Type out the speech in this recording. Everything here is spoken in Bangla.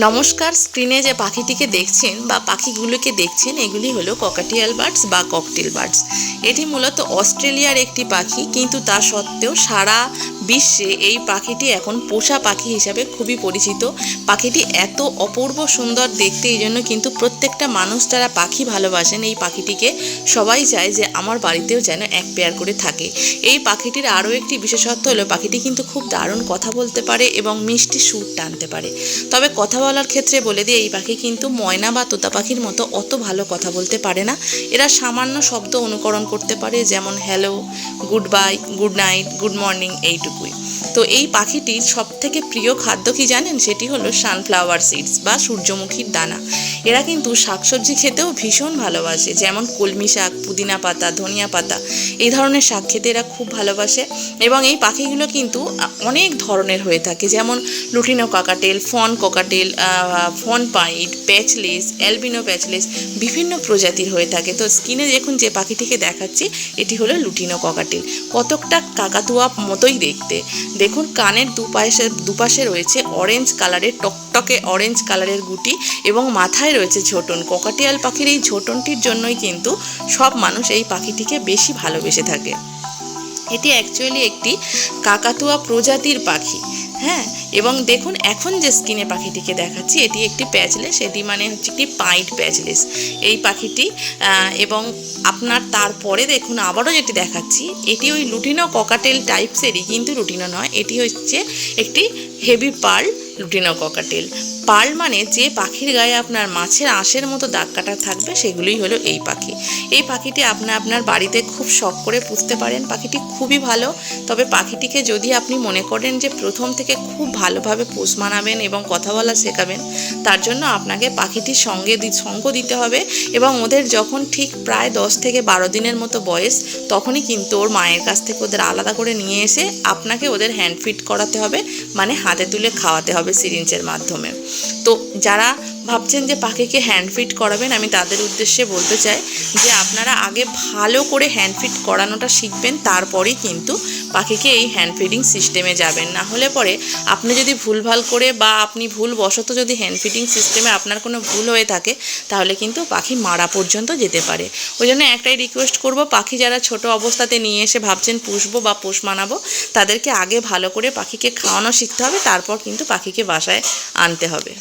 নমস্কার। স্ক্রিনে যে পাখিটিকে দেখছেন বা পাখিগুলোকে দেখছেন এগুলি হলো ককাটিয়াল বার্ডস বা ককটেল বার্ডস। এটি মূলত অস্ট্রেলিয়ার একটি পাখি, কিন্তু তা সত্ত্বেও সারা বিশ্বে এই পাখিটি এখন পোষা পাখি হিসাবে খুবই পরিচিত। পাখিটি এত অপূর্ব সুন্দর দেখতে, এই জন্য কিন্তু প্রত্যেকটা মানুষ যারা পাখি ভালোবাসেন এই পাখিটিকে সবাই চায় যে আমার বাড়িতেও যেন এক পেয়ার করে থাকে। এই পাখিটির আরও একটি বিশেষত্ব হলো পাখিটি কিন্তু খুব দারুণ কথা বলতে পারে এবং মিষ্টি সুর টানতে পারে। তবে কথা বলার ক্ষেত্রে বলে দিই, এই পাখি কিন্তু ময়না বা তোতা পাখির মতো অত ভালো কথা বলতে পারে না। এরা সামান্য শব্দ অনুকরণ করতে পারে, যেমন hello, good bye, good night, good morning, এইটুকুই। তো এই পাখিটির সবথেকে প্রিয় খাদ্য কি জানেন? সেটি হলো সানফ্লাওয়ার সিডস বা সূর্যমুখীর দানা। এরা কিন্তু শাকসবজি খেতেও ভীষণ ভালোবাসে, যেমন কলমি শাক, পুদিনা পাতা, ধনিয়া পাতা, এই ধরনের শাক খেতে এরা খুব ভালোবাসে। এবং এই পাখিগুলো কিন্তু অনেক ধরনের হয়ে থাকে, যেমন lutino cockatiel, fawn cockatiel, fawn pied, patchless, albino patchless, বিভিন্ন প্রজাতির হয়ে থাকে। তো স্ক্রিনে দেখুন যে পাখিটিকে দেখাচ্ছি, এটি হলো লুটিনো ককাটেল। কতকটা কাকাতুয়া মতোই দেখতে। দেখুন কানের দুপাশে রয়েছে অরেঞ্জ কালারের, টকটকে অরেঞ্জ কালারের গুটি এবং মাথায় রয়েছে ঝোঁটন। ককাটিয়াল পাখির এই ঝোঁটনটির জন্যই কিন্তু সব মানুষ এই পাখিটিকে বেশি ভালোবেসে থাকে। এটি অ্যাকচুয়ালি একটি কাকাতুয়া প্রজাতির পাখি। হ্যাঁ, এবং দেখুন এখন যে স্ক্রিনে পাখিটিকে দেখাচ্ছি এটি একটি প্যাচলেস, এটি মানে হচ্ছে একটি পাইট প্যাচলেস এই পাখিটি। এবং আপনার তারপরে দেখুন আবারও যেটি দেখাচ্ছি, এটি ওই লুটিনো ককাটেল টাইপসেরই, কিন্তু লুটিনো নয়, এটি হচ্ছে একটি heavy pearl lutino cockatiel. Pearl মানে যে পাখির গায়ে আপনার মাছের আঁশের মতো দাগ কাটা থাকবে, সেগুলোই হলো এই পাখি। এই পাখিটি আপনার বাড়িতে খুব শখ করে পুষতে পারেন। পাখিটি খুবই ভালো। তবে পাখিটিকে যদি আপনি মনে করেন যে প্রথম থেকে খুব ভালোভাবে পোষ মানাবেন এবং কথা বলা শেখাবেন, তার জন্য আপনাকে পাখিটির সঙ্গ দিতে হবে। এবং ওদের যখন ঠিক প্রায় 10 থেকে 12 দিনের মতো বয়স, তখনই কিন্তু ওর মায়ের কাছ থেকে ওদের আলাদা করে নিয়ে এসে আপনাকে ওদের হ্যান্ড ফিড করাতে হবে, মানে হাতে তুলে খাওয়াতে হবে সিরিঞ্জের মাধ্যমে। তো যারা ভাবছেন যে পাখিকে হ্যান্ড ফিড করাবেন, আমি তাদের উদ্দেশ্যে বলতে চাই যে আপনারা আগে ভালো করে হ্যান্ড ফিড করানোটা শিখবেন, তারপরেই কিন্তু পাখিকে এই হ্যান্ড ফিডিং সিস্টেমে যাবেন। না হলে পরে আপনি যদি ভুলভাল করে বা আপনি ভুলবশত যদি হ্যান্ড ফিডিং সিস্টেমে আপনার কোনো ভুল হয়ে থাকে, তাহলে কিন্তু পাখি মারা পর্যন্ত যেতে পারে। ওই জন্য একটাই রিকোয়েস্ট করব, পাখি যারা ছোট অবস্থাতে নিয়ে এসে ভাবছেন পুষবো বা পোষ মানাবো, তাদেরকে আগে ভালো করে পাখিকে খাওয়ানো শিখতে হবে, তারপর কিন্তু পাখিকে বাসায় আনতে হবে।